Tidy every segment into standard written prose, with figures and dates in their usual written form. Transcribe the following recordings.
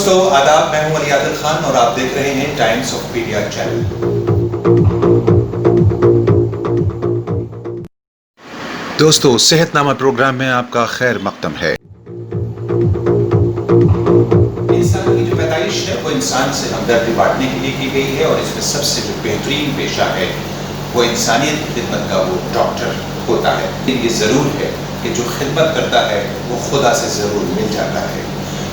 दोस्तों आदाब, मैं हूं अली आदिल खान और आप देख रहे हैं टाइम्स ऑफ पीडिया चैनल। दोस्तों, सेहतनामा प्रोग्राम में आपका खैर मकदम है। इंसान की जो पैदाइश है वो इंसान से हमदर्दी बांटने के लिए की गई है और इसमें सबसे जो बेहतरीन पेशा है वो इंसानियत की खिदमत का वो डॉक्टर होता है। ये ज़रूर है कि जो खिदमत करता है वो खुदा से ज़रूर मिल जाता है।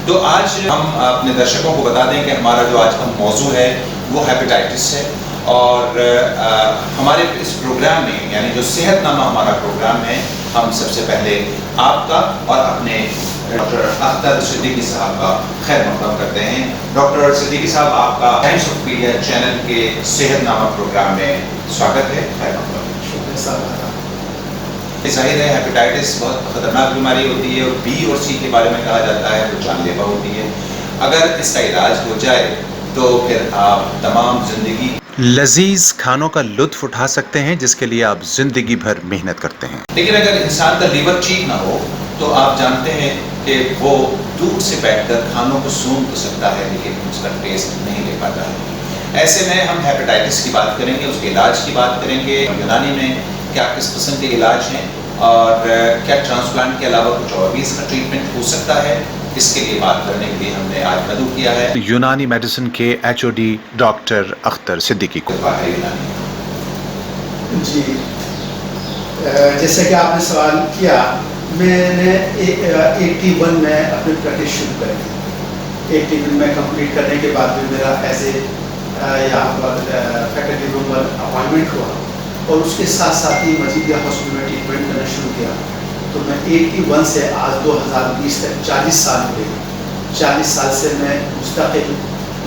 तो आज हम अपने दर्शकों को बता दें कि हमारा जो आज का मौजू है वो हेपेटाइटिस है और हमारे इस प्रोग्राम में यानी जो सेहतनामा हमारा प्रोग्राम है, हम सबसे पहले आपका और अपने डॉक्टर अख्तर सिद्दीकी साहब का खैर मक़दम करते हैं। डॉक्टर सिद्दीकी साहब, आपका टाइम्स ऑफ पीडिया चैनल के सेहतनामा प्रोग्राम में स्वागत है। खैर मक़दम। जाहिर है हेपेटाइटिस बहुत ख़तरनाक बीमारी होती है और बी और सी के बारे में कहा जाता है वो जानलेवा होती है। अगर इसका इलाज हो जाए तो फिर आप तमाम ज़िंदगी लजीज खानों का लुत्फ उठा सकते हैं जिसके लिए आप जिंदगी भर मेहनत करते हैं। लेकिन अगर इंसान का लीवर ठीक ना हो तो आप जानते हैं कि वो दूर से बैठकर खानों को सूंघ तो सकता है लेकिन उसका टेस्ट नहीं ले पाता है। ऐसे में हम हेपेटाइटिस की बात करेंगे, उसके इलाज की बात करेंगे, यूनानी में क्या किस किस्म के इलाज हैं और क्या ट्रांसप्लांट के अलावा कुछ और भी इसका ट्रीटमेंट हो सकता है, इसके लिए बात करने के लिए हमने आज मदद किया है यूनानी मेडिसिन के HOD डॉक्टर अख्तर सिद्दीकी को। जी, जैसे कि आपने सवाल किया, मैंने 81 में अपनी प्रैक्टिस शुरू करी। 81 में कंप्लीट करने के बाद भी मेरा एज ए यहाँ पर फैकल्टी मेंबर अपॉइंटमेंट हुआ और उसके साथ साथ ही मजीदिया हॉस्पिटल में ट्रीटमेंट करना शुरू किया। तो मैं 81 से आज 2020 तक 40 साल हो गए। 40 साल से मैं मुस्तकिल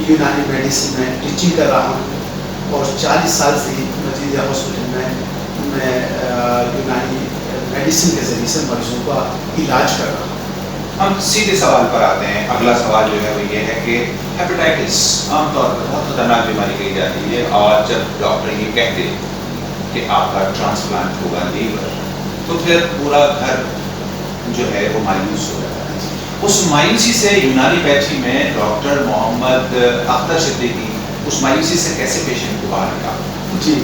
यूनानी मेडिसिन में टीचिंग कर रहा हूँ और 40 साल से ही मजीदिया हॉस्पिटल में मैं यूनानी मेडिसिन के ज़रिए से मरीजों का इलाज कर रहा हूँ। हम सीधे सवाल पर आते हैं। अगला सवाल जो है वो ये है कि हेपेटाइटिस आमतौर पर बहुत खतरनाक बीमारी कही जाती है और जब डॉक्टर ये कहते हैं कि आपका ट्रांसप्लांट होगा लीवर, तो फिर पूरा घर जो है वो मायूस हो जाता है। उस मायूसी से यूनानी पैथी में डॉक्टर मोहम्मद अख्तर सिद्दीकी उस मायूसी से कैसे पेशेंट को बाहर निकालते हैं? जी,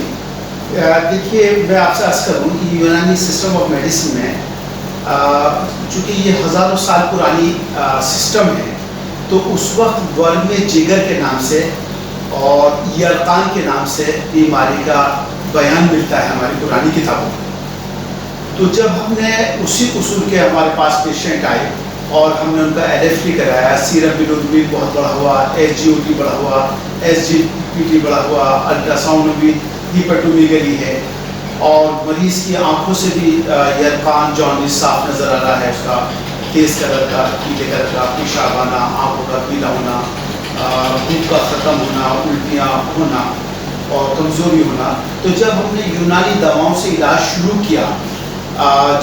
देखिए, मैं आपसे अर्ज़ करूँ कि यूनानी सिस्टम ऑफ मेडिसिन में चूँकि ये हज़ारों साल पुरानी सिस्टम है, तो उस वक्त वर्म जिगर के नाम से और यरकान के नाम से बीमारी का बयान मिलता है हमारी पुरानी किताबों में। तो जब हमने उसी उसूल के हमारे पास पेशेंट आए और हमने उनका LFT कराया, सीरम बिलोग्राफी बहुत बढ़ा हुआ, SGOT बढ़ा हुआ, SGPT बढ़ा हुआ, अल्ट्रासाउंड में भी हिपेटोमेगाली है और मरीज़ की आंखों से भी यरकान जॉन्डिस साफ नज़र आ रहा है, उसका तेज़ कलर का, पीले कलर का पेशाब आना, आँखों का पीला होना, भूख का ख़त्म होना, उल्टियाँ होना और कमज़ोरी होना। तो जब हमने यूनानी दवाओं से इलाज शुरू किया,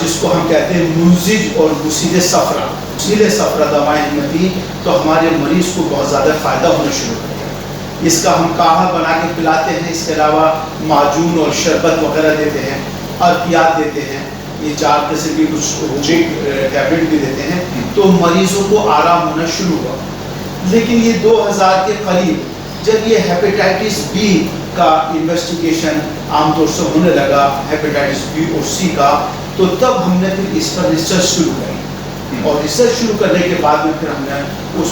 जिसको हम कहते हैं मुंजिज और मुसीले सफ़रा, मुसीले सफ़रा दवाएँ हमने दी तो हमारे मरीज़ को बहुत ज़्यादा फ़ायदा होना शुरू हो गया। इसका हम काढ़ा बना के पिलाते हैं, इसके अलावा माजून और शरबत वगैरह देते हैं, अरकियात देते हैं, ये 4 किस्म की कुछ टैबलेट भी देते हैं, तो मरीज़ों को आराम होना शुरू हुआ। लेकिन ये 2000 के करीब जब ये हेपेटाइटिस बी का इन्वेस्टिगेशन आमतौर से होने लगा, हेपेटाइटिस बी और सी का, तो तब हमने फिर इस पर रिसर्च शुरू करी और रिसर्च शुरू करने के बाद में फिर हमने उस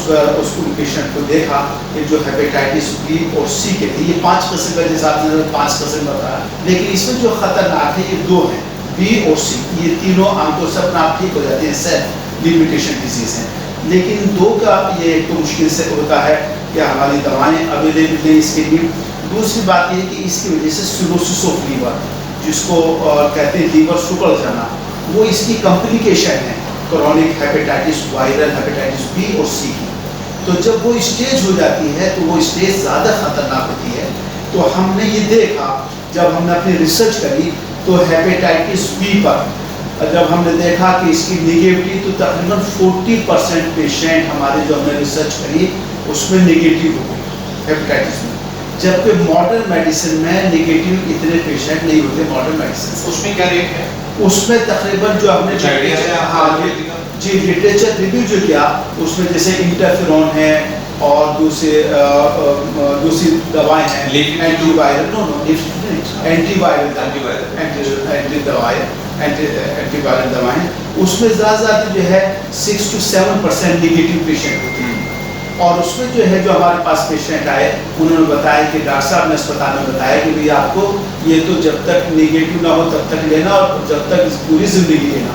पेशेंट को देखा कि जो हेपेटाइटिस बी और सी के थे, ये 5 किस्म का जैसा आपने 5 किस्म बताया, लेकिन इसमें जो ख़तरनाक है ये 2 हैं, बी और सी। ये तीनों आमतौर से अपना आप ठीक हो जाते हैं, सेल्फ लिमिटेशन डिजीज़ हैं। लेकिन 2 का ये एक तो मुश्किल से होता है कि हमारी दवाएँ अवेलेबल नहीं इसके लिए। दूसरी बात ये है कि इसकी वजह से सिरोसिस ऑफ लीवर, जिसको कहते हैं लीवर सुकड़ जाना, वो इसकी कॉम्प्लिकेशन है chronic hepatitis, viral hepatitis B और सी की। तो जब वो स्टेज हो जाती है तो वो स्टेज ज़्यादा ख़तरनाक होती है। तो हमने ये देखा जब हमने अपनी रिसर्च करी तो हेपेटाइटिस बी पर जब हमने देखा कि इसकी निगेटिव, तो तकरीबन 40% पेशेंट हमारे जो हमने रिसर्च करी उसमें निगेटिव हो गई हेपेटाइटिस में, जबकि मॉडर्न मेडिसिन में निगेटिव इतने पेशेंट नहीं होते। मॉडर्न मेडिसिन उसमें क्या रेट है? उसमें तकरीबन जो हमने लिटरेचर रिव्यू जो किया उसमें जैसे इंटरफेरॉन है, और दूसरी दवाएं हैं एंटीवायरल, एंटीवायरल दवाएं, उसमें ज़्यादा जो है 6 to 7% निगेटिव पेशेंट होते हैं। और उसमें जो है, जो हमारे पास पेशेंट आए, उन्होंने बताया कि डॉक्टर साहब ने अस्पताल में बताया कि भैया आपको ये तो जब तक निगेटिव ना हो तब तक लेना और जब तक पूरी ज़िंदगी लेना।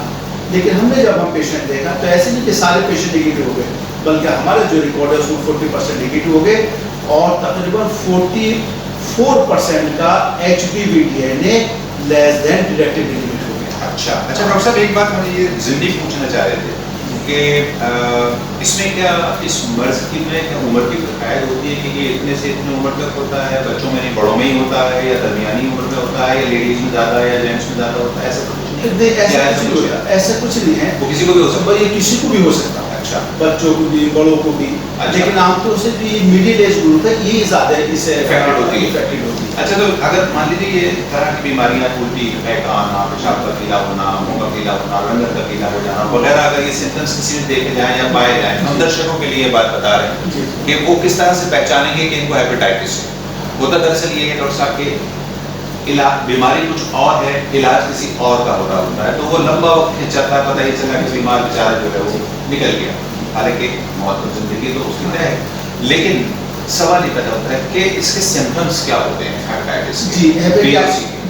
लेकिन हमने जब हम पेशेंट देखा तो ऐसे नहीं कि सारे पेशेंट निगेटिव हो गए, बल्कि हमारा जो रिकॉर्ड है उसमें 40% निगेटिव हो गए और तकरीबन 44% का HBV DNA less than detected negative हो गया। अच्छा डॉक्टर साहब, एक बात हम ये जिंदगी पूछना चाह रहे थे कि इसमें क्या इस मर्ज की में क्या उम्र की प्रकायद होती है कि ये इतने से इतने उम्र तक होता है, बच्चों में नहीं बड़ों में ही होता है, या दरमियानी उम्र में होता है, या लेडीज में ज़्यादा है या जेंट्स में ज़्यादा होता है, ऐसा कुछ नहीं? ऐसा कुछ नहीं है, वो किसी को भी हो सकता है, ये किसी को भी हो सकता है। अच्छा, बच्चों को भी, बड़ों को भी। अच्छा। लेकिन आमतौर से जो ये मिडिल एज ग्रुप है ये ज़्यादा इससे इफेक्टेड होती है। अच्छा, तो अगर मान लीजिए ये तरह की बीमारियां, उल्टी, पैका आना, पेशाब का पीला होना, मुंह का पीला होना, रंगत का पीला हो जाना वगैरह, अगर ये सिम्टम्स किसी में देखे जाएं या पाए जाएं, हम दर्शकों के लिए बात बता रहे हैं कि वो किस तरह से पहचानेंगे कि इनको हेपेटाइटिस है। होता दरअसल ये है डॉक्टर साहब के इलाज, बीमारी कुछ और है, इलाज किसी और का हो रहा होता है, तो वो लंबा वक्त खिंच जाता है, पता ही चला कि बीमार बेचारा जो है वो निकल गया, हालांकि मौत और जिंदगी तो उसकी तय है। लेकिन सवाल ये पैदा होता है कि इसके सिम्टम्स क्या होते हैं हेपेटाइटिस के?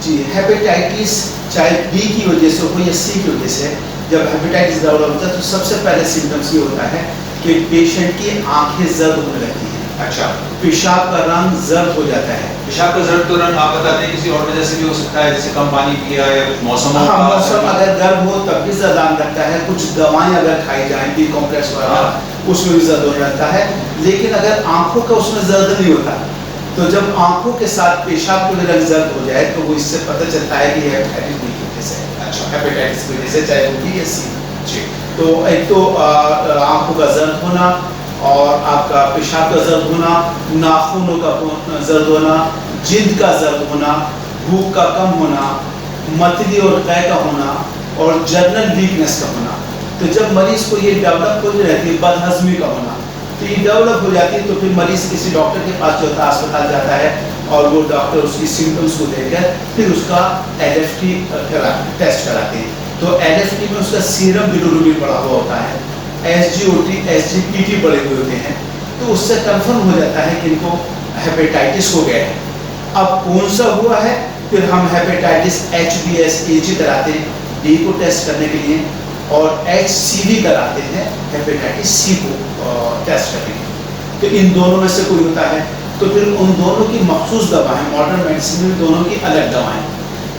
जी, हेपेटाइटिस चाहे बी की वजह से हो या सी की वजह से, जब हेपेटाइटिस डेवलप होता है तो सबसे पहले सिम्टम्स ये होता है कि पेशेंट की आंखें जर्द होने लगती हैं। अच्छा, पेशाब का रंग जर्द हो जाता है। पेशाब का जर्द तो रंग आप बताते हैं किसी और वजह से भी हो सकता है, जैसे कम पानी पिया या कुछ मौसम अगर गर्म हो तब भी जर्द आने लगता है, कुछ दवाएं अगर खाई जाएं बी कॉम्प्लेक्स वगैरह उसमें भी जर्द होने लगता है। लेकिन अगर आंखों का उसमें जर्द नहीं होता, तो जब आंखों के साथ पेशाब के रंग जर्द हो जाए तो वो इससे पता चलता है कि हेपेटाइटिस बी की वजह से है। अच्छा, हेपेटाइटिस की वजह से, चाहे वो बी या सी। तो एक तो आंखों का जर्द होना और आपका पेशाब का जर्द होना, नाखूनों का जर्द होना, जिल्द का जर्द होना, भूख का कम होना, मतली और कै का होना और जर्नल वीकनेस का होना। तो जब मरीज को ये डेवलप हो जाती है, बदहजमी का होना, तो ये डेवलप हो जाती है, तो फिर मरीज किसी डॉक्टर के पास जो होता है अस्पताल जाता है और वो डॉक्टर उसकी सिम्टम्स को देखकर फिर उसका LFT टेस्ट कराते हैं। तो LFT में उसका सीरम बिलिरुबिन बढ़ा हुआ होता है, SGOT, SGPT बढ़े हुए होते हैं, तो उससे कंफर्म हो जाता है कि इनको हेपेटाइटिस हो गया है। अब कौन सा हुआ है, फिर हम हेपेटाइटिस HBsAg कराते हैं D को टेस्ट करने के लिए, और HCV कराते हैं हेपेटाइटिस C को टेस्ट करने के लिए। तो इन दोनों में से कोई होता है तो फिर उन दोनों की मखसूस दवाएं, मॉडर्न मेडिसिन में दोनों की अलग दवाएं।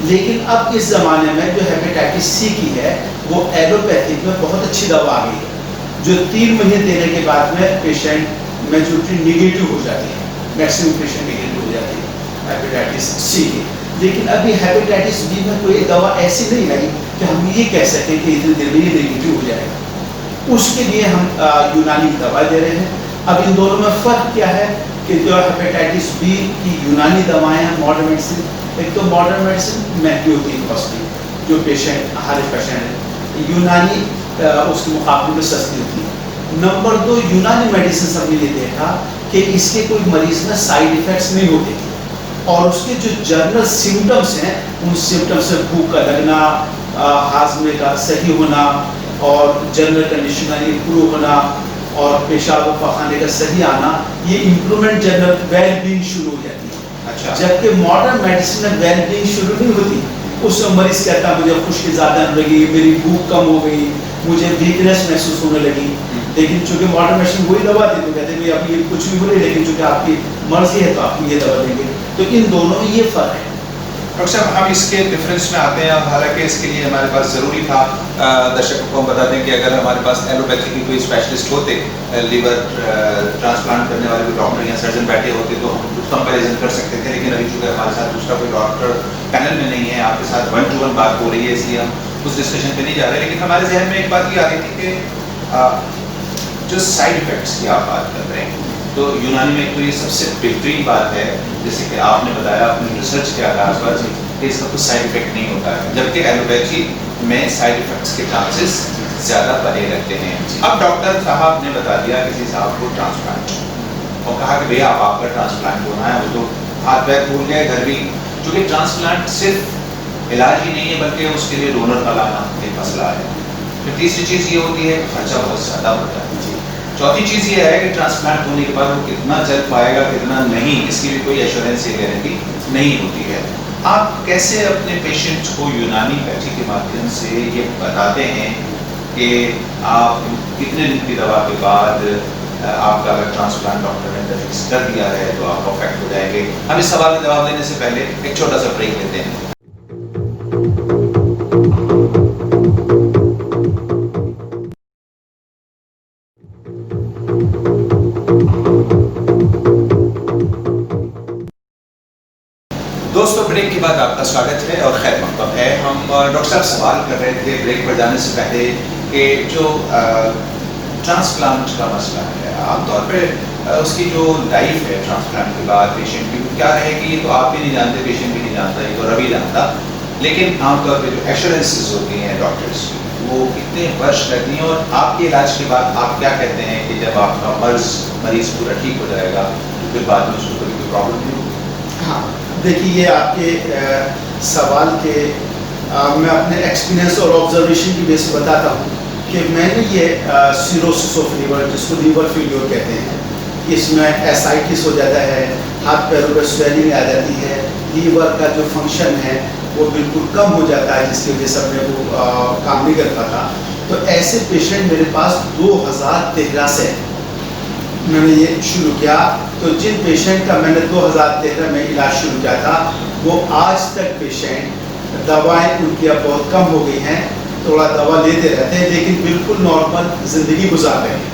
लेकिन अब इस ज़माने में जो हेपेटाइटिस C की है वो एलोपैथिक में बहुत अच्छी दवा आ गई है, जो 3 महीने देने के बाद में पेशेंट मेजॉरिटी निगेटिव हो जाती है, मैक्सिमम पेशेंट निगेटिव हो जाती है हेपेटाइटिस C की। लेकिन अभी हेपेटाइटिस B में कोई दवा ऐसी नहीं आई कि हम ये कह सकें कि इतनी देर में ये नेगेटिव हो जाएगा। उसके लिए हम यूनानी दवा दे रहे हैं। अब इन दोनों में फ़र्क क्या है कि जो हेपेटाइटिस B की यूनानी दवाएं हैं, मॉडर्न मेडिसिन, एक तो मॉडर्न मेडिसिन महंगी होती है कॉस्टली, जो पेशेंट हर पेशेंट है, यूनानी उसके मुकाबले में सस्ती होती है। नंबर 2, यूनानी मेडिसिन हमने ये देखा कि इसके कोई मरीज में साइड इफ़ेक्ट्स नहीं होते, और उसके जो जनरल सिम्टम्स हैं उन सिम्टम्स से भूख का लगना, हाजमे का सही होना और जनरल कंडीशन का इम्प्रूव होना और पेशाब और पखाने का सही आना, ये इम्प्रूवमेंट जनरल वेलबींग शुरू हो जाती है। अच्छा, जबकि मॉडर्न मेडिसिन में वेलबींग शुरू नहीं होती। उसमें मरीज कहता है मुझे खुश्की ज़्यादा लगी, मेरी भूख कम हो गई, मुझे वीकनेस महसूस होने लगी। लेकिन चूंकि मॉडर्न मेडिसिन वही दवा देते तो कहते हैं अभी कुछ भी हो रही, लेकिन चूंकि आपकी मर्जी है तो आपको ये दवा देंगे। तो इन दोनों में ये फ़र्क है। डॉक्टर साहब, हम इसके डिफरेंस में आते हैं। हालांकि इसके लिए हमारे पास ज़रूरी था, दर्शकों को हम बता दें कि अगर हमारे पास एलोपैथी के कोई स्पेशलिस्ट होते, लीवर ट्रांसप्लांट करने वाले कोई डॉक्टर या सर्जन बैठे होते तो हम कुछ कंपैरिजन कर सकते थे। लेकिन अभी चूँकि हमारे साथ दूसरा कोई डॉक्टर पैनल में नहीं है, आपके साथ 1-to-1 बात हो रही है, इसलिए हम उस डिस्कशन पे नहीं जा रहे। लेकिन हमारे जहन में एक बात ये आ रही थी कि जो साइड इफ़ेक्ट्स की आप बात कर रहे हैं, तो यूनानी में तो ये सबसे बेहतरीन बात है, जैसे कि आपने बताया अपनी रिसर्च के आधार पर कि इसका कुछ साइड इफेक्ट नहीं होता है, जबकि एलोपैथी में साइड इफेक्ट्स के चांसेस ज़्यादा बने रहते हैं। अब डॉक्टर साहब ने बता दिया किसी साहब को ट्रांसप्लांट, और कहा कि भैया आप आपका ट्रांसप्लांट होना है। वो तो हाथ पैर फूल गए, घर भी, क्योंकि ट्रांसप्लांट सिर्फ इलाज ही नहीं है बल्कि उसके लिए डोनर का लाना एक मसला है। फिर तीसरी चीज़ ये होती है खर्चा बहुत ज़्यादा होता है। चौथी चीज़ ये है कि ट्रांसप्लांट होने के बाद वो कितना चल पाएगा कितना नहीं, इसकी भी कोई एश्योरेंस या गारंटी नहीं होती है। आप कैसे अपने पेशेंट को यूनानी पैथी के माध्यम से ये बताते हैं कि आप कितने दिन की दवा के बाद आपका अगर ट्रांसप्लांट डॉक्टर ने फिक्स कर दिया है तो आप परफेक्ट हो जाएंगे? हम इस सवाल का जवाब देने से पहले एक छोटा सा ब्रेक लेते हैं। दोस्तों, ब्रेक के बाद आपका स्वागत है और खैर मकदम है। हम डॉक्टर साहब सवाल कर रहे थे ब्रेक पर जाने से पहले कि जो ट्रांसप्लांट का मसला है, आमतौर पर उसकी जो लाइफ है ट्रांसप्लांट के बाद पेशेंट की क्या रहेगी, तो आप भी नहीं जानते, पेशेंट भी नहीं जानता, ये तो रवि जानता। लेकिन आमतौर पर जो एश्योरेंसेस होती हैं डॉक्टर्स की, वो कितने वर्ष लगती हैं, और आपके इलाज के बाद आप क्या कहते हैं कि जब आपका मरीज पूरा ठीक हो जाएगा तो फिर बाद में उसको कभी कोई प्रॉब्लम नहीं होगी? हाँ, देखिए ये आपके सवाल के मैं अपने एक्सपीरियंस और ऑब्जर्वेशन की बेस बताता हूँ कि मैंने ये सिरोसिस ऑफ लीवर, जिसको लीवर फेल्योर कहते हैं, इसमें एसाइटिस हो जाता है, हाथ पैरों पर स्वेलिंग आ जाती है, लीवर का जो फंक्शन है वो बिल्कुल कम हो जाता है, जिसकी वजह से अपने वो काम नहीं कर पाता। तो ऐसे पेशेंट मेरे पास 2013 से मैंने ये शुरू किया। तो जिन पेशेंट का मैंने 2013 में इलाज शुरू किया था, वो आज तक पेशेंट, दवाएं उनकी अब बहुत कम हो गई हैं, थोड़ा दवा लेते रहते हैं, लेकिन बिल्कुल नॉर्मल ज़िंदगी गुजार रहे हैं।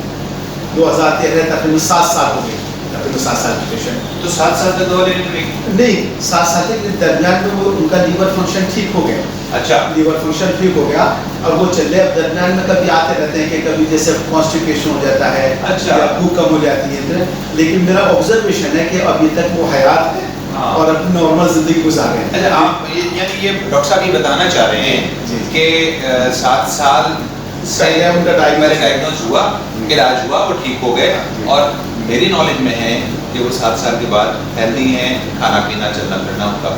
2013 तकरीबन 7 साल हो गए, तकरीबन 7 साल के पेशेंट। तो 7 साल तक दवा लेने नहीं, 7 साल के दरमियान में वो उनका लीवर फंक्शन ठीक हो गया। अच्छा, लीवर फंक्शन ठीक हो गया और वो चले। अब दरमियान में कभी आते रहते हैं कि कभी जैसे कॉन्स्टिपेशन हो जाता है, अच्छा, या भूख कम हो जाती है, लेकिन मेरा ऑब्जर्वेशन है कि अभी तक वो हयात है और अपनी नॉर्मल जिंदगी गुजार रहे हैं। अच्छा, आप यानी ये डॉक्टर साहब ये बताना चाह रहे हैं कि 7 साल से उनका डायग्नोज हुआ, इलाज हुआ, वो ठीक हो गए, और मेरी नॉलेज में है कि वो 7 साल के बाद हेल्दी हैं, खाना पीना चलना फिरना उनका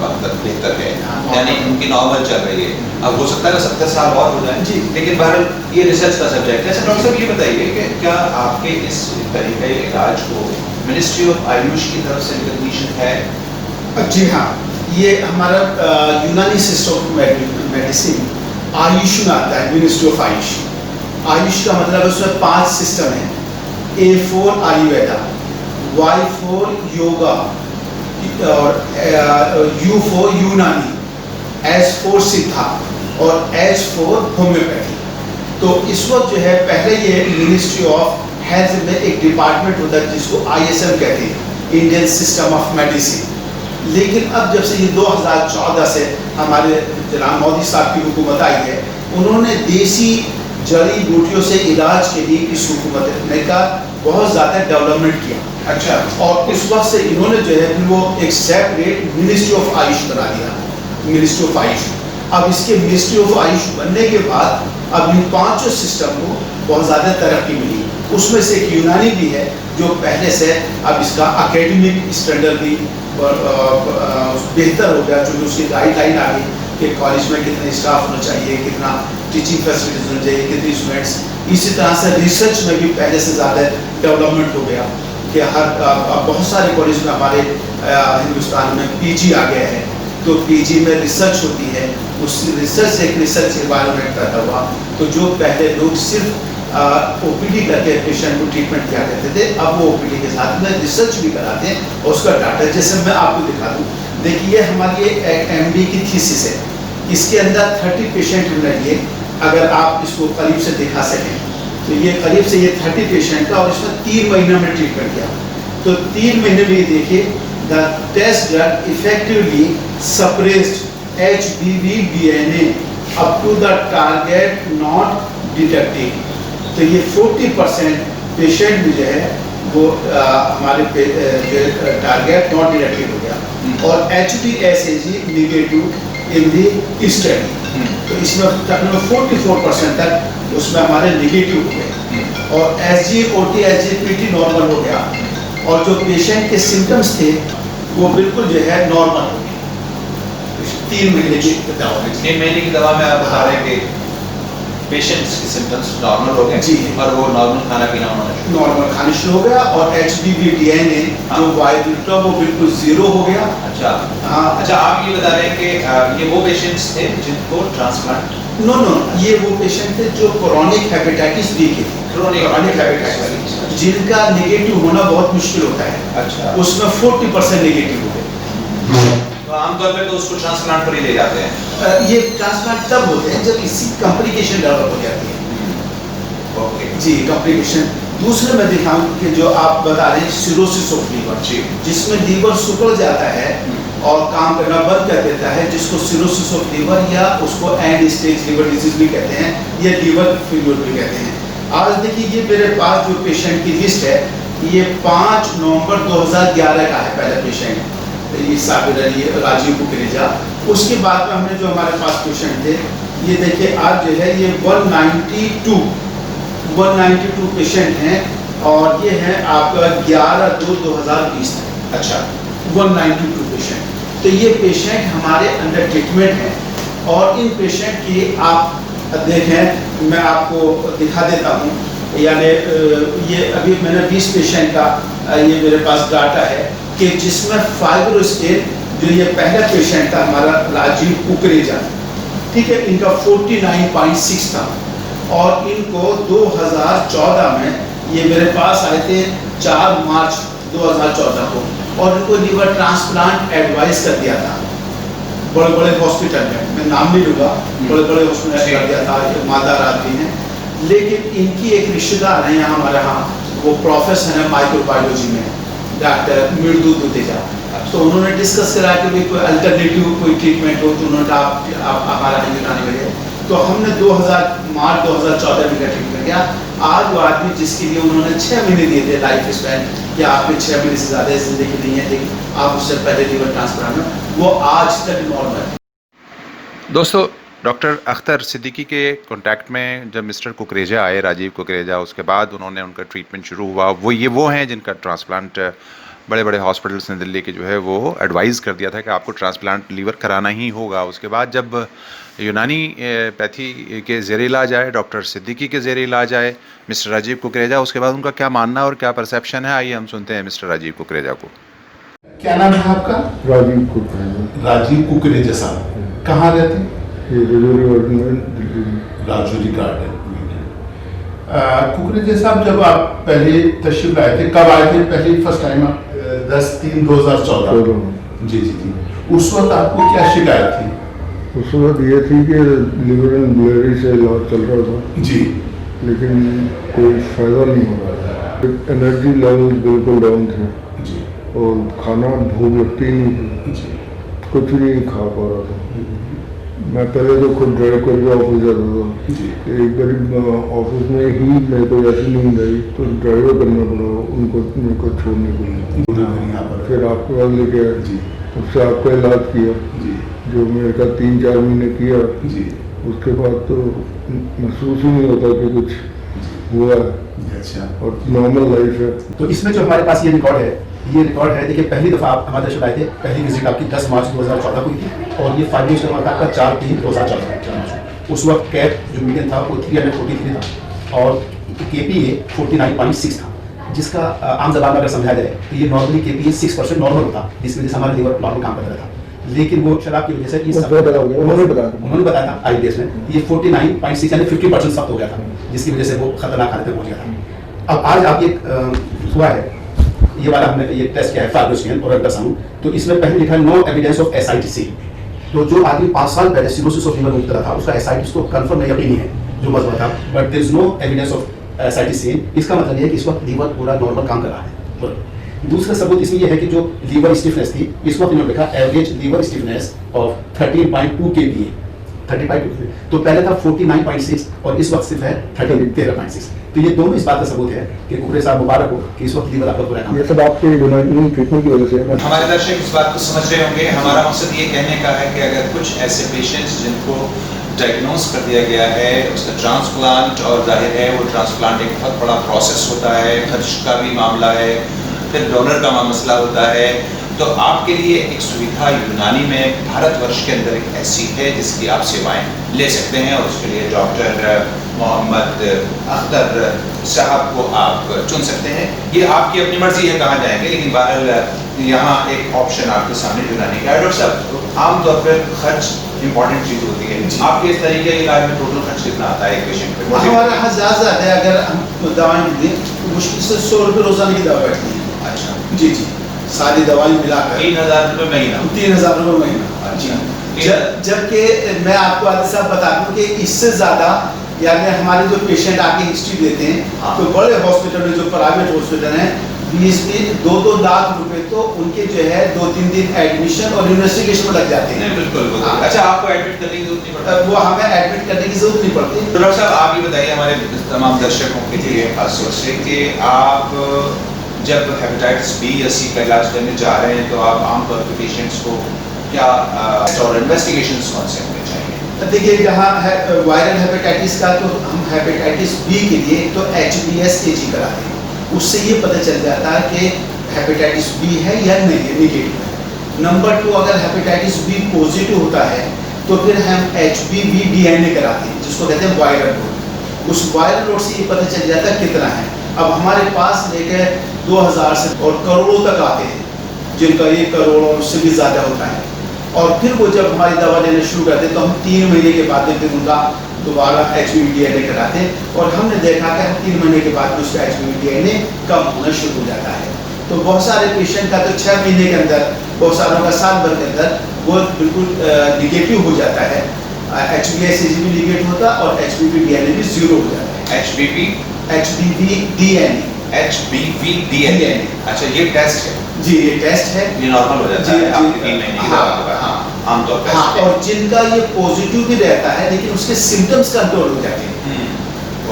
बेहतर है, यानी उनकी नॉर्मल चल रही है। अब हो सकता है 70 साल और हो जाए जी, लेकिन बहरहाल ये रिसर्च का सब्जेक्ट है। अच्छा डॉक्टर साहब, ये बताइए कि क्या आपके इस तरीके इलाज को मिनिस्ट्री ऑफ आयुष की तरफ से रिकॉग्निशन है? जी हाँ, ये हमारा यूनानी सिस्टम ऑफ मेडिसिन आयुष में आता है, मिनिस्ट्री ऑफ आयुष। आयुष का मतलब उसमें 5 सिस्टम है। A4 आयुर्वेदा, Y4 योगा, और U4 यूनानी, S4 सिद्धा और H4 होम्योपैथी। तो इस वक्त जो है, पहले ये मिनिस्ट्री ऑफ हेल्थ में एक डिपार्टमेंट होता है जिसको ISM कहते हैं, इंडियन सिस्टम ऑफ मेडिसिन। लेकिन अब जब से ये 2014 से हमारे जनाब मोदी साहब की हुकूमत आई है, उन्होंने देसी जड़ी बूटियों से इलाज के लिए इस हुकूमत ने का बहुत ज़्यादा डेवलपमेंट किया। अच्छा, और उस वक्त से इन्होंने जो है वो एक सेपरेट मिनिस्ट्री ऑफ आयुष बना दिया, मिनिस्ट्री ऑफ आयुष। अब इसके मिनिस्ट्री ऑफ आयुष बनने के बाद अब इन 5 सिस्टम को बहुत ज़्यादा तरक्की मिली। उसमें से एक यूनानी भी है जो पहले से अब इसका एकेडमिक स्टैंडर्ड भी बेहतर हो गया, चूँकि उसकी गाइडलाइन आ गई कि कॉलेज में कितने स्टाफ होना चाहिए, कितना टीचिंग फैसिलिटीज होनी चाहिए, कितनी स्टूडेंट्स। इसी तरह से रिसर्च में भी पहले से ज़्यादा डेवलपमेंट हो गया कि हर बहुत सारे कॉलेज में हमारे हिंदुस्तान में PG आ गया है। तो PG में रिसर्च होती है, उस रिसर्च से एक रिसर्च एनवायरनमेंट पैदा हुआ। तो जो पहले लोग सिर्फ OPD करके पेशेंट को ट्रीटमेंट किया करते थे, अब वो OPD के साथ में रिसर्च भी कराते हैं और उसका डाटा जैसे मैं आपको दिखा दूँ। देखिए, हमारी ये MD की थीसिस है, इसके अंदर 30 पेशेंट हमने लिए। अगर आप इसको करीब से दिखा सकें तो ये करीब से ये 30 पेशेंट का, और इसमें 3 महीना में ट्रीटमेंट किया। तो 3 महीने में देखिए, the test drug effectively suppressed HBV DNA up to the target not detected. तो ये 40% पेशेंट भी जो है वो हमारे टारगेट नॉट डिटेक्टेड हो गया, और HbSAg negative in the study. तो इसमें तकरीबन 44% तक उसमें हमारे निगेटिव हो गए, और SgOT SgPT नॉर्मल हो गया। और जो पेशेंट के सिम्टम्स थे वो बिल्कुल जो है नॉर्मल हो गए 3 महीने की दवा में। 3 महीने की दवा में आप बता रहे हैं कि पेशेंट्स के सिम्टम्स नॉर्मल हो गए जी और वो नॉर्मल खाना पीना उन्होंने नॉर्मल खाने शुरू हो गया और HBV-DNA जो वायलेट था वो बिल्कुल 0 हो गया। अच्छा अच्छा, आप ये बता रहे हैं कि ये वो पेशेंट्स थे जिनको ट्रांसप्लांट नो ये वो पेशेंट थे जो क्रोनिक हेपेटाइटिस बी के थे, क्रोनिक हेपेटाइटिस जिनका नेगेटिव होना बहुत मुश्किल होता है। अच्छा, उसमें 40% नेगेटिव हो गए। तो आमतौर पे तो उसको ट्रांसप्लांट पर ही ले जाते हैं। ये ट्रांसप्लांट तब होते हैं जब इसकी कॉम्प्लिकेशन डेवलप हो जाती है। ओके जी कॉम्प्लिकेशन। दूसरे मैं दिखाऊं कि जो आप बता रहे हैं सिरोसिस ऑफ लीवर, जी जिसमें लीवर सुकड़ जाता है और काम करना बंद कर देता है, जिसको सिरोसिस ऑफ लीवर या उसको एंड स्टेज लीवर डिजीज भी कहते हैं या लीवर फेल्योर भी कहते हैं। आज देखिए ये मेरे पास जो पेशेंट की लिस्ट है, ये 5 नवंबर 2011 का है पहला पेशेंट, ये साबिर अली राजीव कुकरेजा। उसके बाद में हमने जो हमारे पास पेशेंट थे, ये देखिए आज जो है ये 192 पेशेंट हैं और ये है आपका 11/2/2020 तक। अच्छा 192 पेशेंट। तो ये पेशेंट हमारे अंडर ट्रीटमेंट हैं और इन पेशेंट की आप देखें, मैं आपको दिखा देता हूँ, यानी ये अभी मैंने 20 पेशेंट का ये मेरे पास डाटा है कि जिसमें फाइब्रोस्केल जो ये पहला पेशेंट था हमारा राजीव कुकरेजा, ठीक है, इनका 49.6 था और इनको 2014 में ये मेरे पास आए थे 4 मार्च 2014 को और इनको लीवर ट्रांसप्लांट एडवाइस कर दिया था बड़े बड़े हॉस्पिटल में, मैं नाम नहीं लूँगा, बड़े बड़े हॉस्पिटल कर दिया था, मादार आदमी हैं। लेकिन इनकी एक रिश्तेदार है यहाँ हमारे यहाँ, वो प्रोफेसर है माइक्रोबायोलॉजी में, डॉक्टर मृदु दुतेजा। तो उन्होंने डिस्कस करा कि भाई कोई अल्टरनेटिव कोई ट्रीटमेंट हो, तो उन्होंने कहा आप हमारा यूनानी में गए। तो हमने मार्च 2014 में ट्रीटमेंट किया। आज वो आदमी जिसके लिए उन्होंने 6 महीने दिए थे लाइफ स्पैन, कि आपके 6 महीने से ज़्यादा जिंदगी नहीं है, लेकिन आप उससे पहले लीवर ट्रांसप्लांट में, वो आज तक नॉर्मल है। दोस्तों, डॉक्टर अख्तर सिद्दीकी के कांटेक्ट में जब मिस्टर कुकरेजा आए, राजीव कुकरेजा, उसके बाद उन्होंने उनका ट्रीटमेंट शुरू हुआ। वो हैं जिनका ट्रांसप्लांट बड़े बड़े हॉस्पिटल्स ने दिल्ली के जो है वो एडवाइज़ कर दिया था कि आपको ट्रांसप्लांट लीवर कराना ही होगा। उसके बाद जब यूनानी पैथी के ज़ेर इलाज आए, डॉक्टर सिद्दीकी के ज़ेर इलाज आए मिस्टर राजीव कुकरेजा, उसके बाद उनका क्या मानना और क्या परसेप्शन है, आइए हम सुनते हैं मिस्टर राजीव कुकरेजा को। क्या नाम है आपका? राजीव कुकरेजा। राजीव कुकरेजा साहब कहाँ रहते हैं? राजौरी गार्डन। कुकरेजा साहब, जब आप पहले तशरीफ लाए थे, कब आए थे पहले फर्स्ट टाइम आप? 10/3/2014। जी जी जी। उस वक्त आपको क्या शिकायत थी? उस वक्त ये थी कि लिवर एंड ब्लेरी से इलाज चल रहा था जी, लेकिन कोई फायदा नहीं हो रहा था। एनर्जी लेवल बिल्कुल डाउन थे जी और खाना भूख लगती नहीं थी, जी कुछ भी नहीं खा पा रहा था। मैं पहले तो खुद ड्राइव करके ऑफिस जाता था, जी। एक बार ऑफिस में ही मेरे को ऐसी नींद आई तो ड्राइवर करना पड़ा उनको मेरे को छोड़ने के लिए। यहाँ पर फिर आपके पास लेके आए जी उससे आपका इलाज किया, जी जो मेरे का 3-4 महीने किया। जी। उसके बाद तो महसूस ही नहीं होता कि कुछ हुआ है अच्छा, और नॉर्मल लाइफ है। तो इसमें जो हमारे पास ये रिकॉर्ड है, देखिए पहली दफ़ा आप हमारे देश आए थे, पहली विजिट आपकी 10 मार्च 2014 को हुई थी और ये 5 डेज का आपका 4/3/2014। उस वक्त कैप जो मीडियन था वो 343 था और KPA 49.6 था, जिसका आम जबान में अगर समझा जाए तो ये नॉर्मली KPA 6% नॉर्मल होता, जिसकी वजह से हमारा लीवर नॉर्मल काम करता था। लेकिन वो शराब की वजह से उन्होंने बताया था IBS में ये 49.6 यानी 50% सख्त हो गया था, जिसकी वजह से वो खतरनाक हालत में पहुंच गया था। अब आज आप ये हुआ है, ये वाला हमने ये टेस्ट किया है फाइब्रोस्कैन और अल्ट्रासाउंड, तो इसमें पहले लिखा है नो एविडेंस ऑफ SITC। तो जो आदमी 5 साल पहले सिरोसिस ऑफ लीवर मुक्त था, उसका SITC को कंफर्म नहीं यकीनी है जो मसला था, but there is no evidence of SITC। इसका मतलब ये है कि इस वक्त लीवर पूरा नॉर्मल काम कर रहा है। दूसरा सबूत इसमें यह है कि जो लीवर स्टिफनेस थी, इस वक्त इन्होंने लिखा average liver stiffness of 13.2 kPa, 30.2। तो पहले था 49.6 और इस वक्त सिर्फ है 13.6। तो ये दोनों इस बात का सबूत है कि कुकरे साहब मुबारक हो कि इस वक्त लीवर आपका पूरा काम। ये सब आपके ट्रीटमेंट की वजह से। हमारे दर्शक इस बात को समझ रहे होंगे, हमारा मकसद ये कहने का है कि अगर कुछ ऐसे पेशेंट्स जिनको डायग्नोज कर दिया गया है उसका ट्रांसप्लांट, और जाहिर है वो ट्रांसप्लांट एक बहुत बड़ा प्रोसेस होता है, खर्च का भी मामला है, फिर डोनर का मसला होता है। तो आपके लिए एक सुविधा यूनानी में भारतवर्ष के अंदर एक ऐसी है जिसकी आप सेवाएं ले सकते हैं, और उसके लिए डॉक्टर मोहम्मद अख्तर साहब को आप चुन सकते हैं। ये आपकी अपनी मर्जी है कहाँ जाएंगे, लेकिन बहरहाल यहाँ एक ऑप्शन आपके सामने यूनानी का है। डॉक्टर साहब, आमतौर पर खर्च इंपॉर्टेंट चीज़ होती है, आपके इस तरीके के इलाज में टोटल खर्च कितना आता है एक पेशेंट पे? हमारे यहाँ ज़्यादा है, अगर हम दवाएं दें तो मुश्किल से 100 रुपये रोज़ाना की दवा बैठती है। अच्छा जी जी, सारी दवाई मिलाकर 3000 रुपये महीना। 3000 रुपये महीना। अच्छा, जबकि मैं आपको आदि साहब बता दूं कि इससे ज़्यादा यानी हमारे जो पेशेंट आके हिस्ट्री देते हैं तो बड़े हॉस्पिटल में, जो प्राइवेट हॉस्पिटल हैं, 2-2 लाख रुपए तो उनके जो है 2-3 दिन एडमिशन और इन्वेस्टिगेशन में लग जाते हैं। बिल्कुल। अच्छा, आपको एडमिट करने की जरूरत नहीं पड़ती? वो हमें एडमिट करने की जरूरत नहीं पड़ती। तो डॉक्टर साहब, आप ये बताइए हमारे तमाम दर्शकों के लिए खास तौर से कि आप जब हेपेटाइटिस बी या सी का इलाज करने जा रहे हैं तो आप आमतौर पर पेशेंट्स को क्या और इन्वेस्टिगेशंस कौन से होने चाहिए? देखिए, जहाँ है वायरल हेपेटाइटिस का, तो हम हेपेटाइटिस बी के लिए तो HBsAg कराते हैं। उससे ये पता चल जाता है कि हेपेटाइटिस बी है या नहीं है, नेगेटिव है। नंबर 2, अगर हेपेटाइटिस बी पॉजिटिव होता है तो फिर हम HBV DNA कराते हैं, जिसको कहते हैं वायरल लोड। उस वायरल लोड से ये पता चल जाता है कितना है। अब हमारे पास लेकर 2000 से और करोड़ों तक आते हैं, जिनका 1 करोड़ और उससे भी ज़्यादा होता है। और फिर वो जब हमारी दवा लेना शुरू करते हैं तो हम 3 महीने के बाद फिर उनका दोबारा HBV DNA कराते हैं, और हमने देखा कि हम 3 महीने के बाद उसका HBV DNA कम होना शुरू हो जाता है। तो बहुत सारे पेशेंट का तो 6 महीने के अंदर, बहुत सारों का साल भर के अंदर वो बिल्कुल निगेटिव हो जाता है। HBsAg भी निगेटिव होता है और HBV DNA भी 0 हो जाता है। HBV DNA। अच्छा, ये टेस्ट है? जी, ये टेस्ट है। ये नॉर्मल हो जाता है आपके 3 महीने की दवा के बाद आमतौर पर? हाँ, और जिनका ये पॉजिटिव भी रहता है लेकिन उसके सिम्टम्स कंट्रोल हो जाते हैं।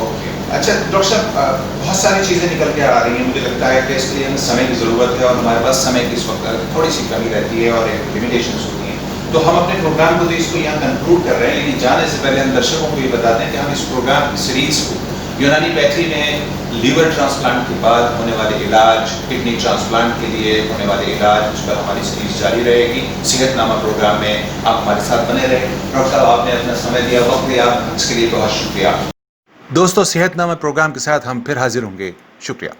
ओके। अच्छा डॉक्टर साहब, बहुत सारी चीज़ें निकल के आ रही हैं, मुझे लगता है कि इसके लिए हमें समय की ज़रूरत है, और हमारे पास समय की इस वक्त थोड़ी सी कमी रहती है और एक लिमिटेशंस होती हैं। तो हम अपने प्रोग्राम को तो इसको यहाँ कंक्लूड कर रहे हैं, लेकिन जाने से पहले हम दर्शकों को ये बताते हैं कि हम इस प्रोग्राम की सीरीज़ को यूनानी पैथी में लीवर ट्रांसप्लांट के बाद होने वाले इलाज, किडनी ट्रांसप्लांट के लिए होने वाले इलाज, उस पर हमारी सीरीज जारी रहेगी। सेहतनामा प्रोग्राम में आप हमारे साथ बने रहें। डॉक्टर साहब, आपने अपना समय दिया, वक्त दिया, इसके लिए बहुत शुक्रिया। दोस्तों, सेहतनामा प्रोग्राम के साथ हम फिर हाजिर होंगे। शुक्रिया।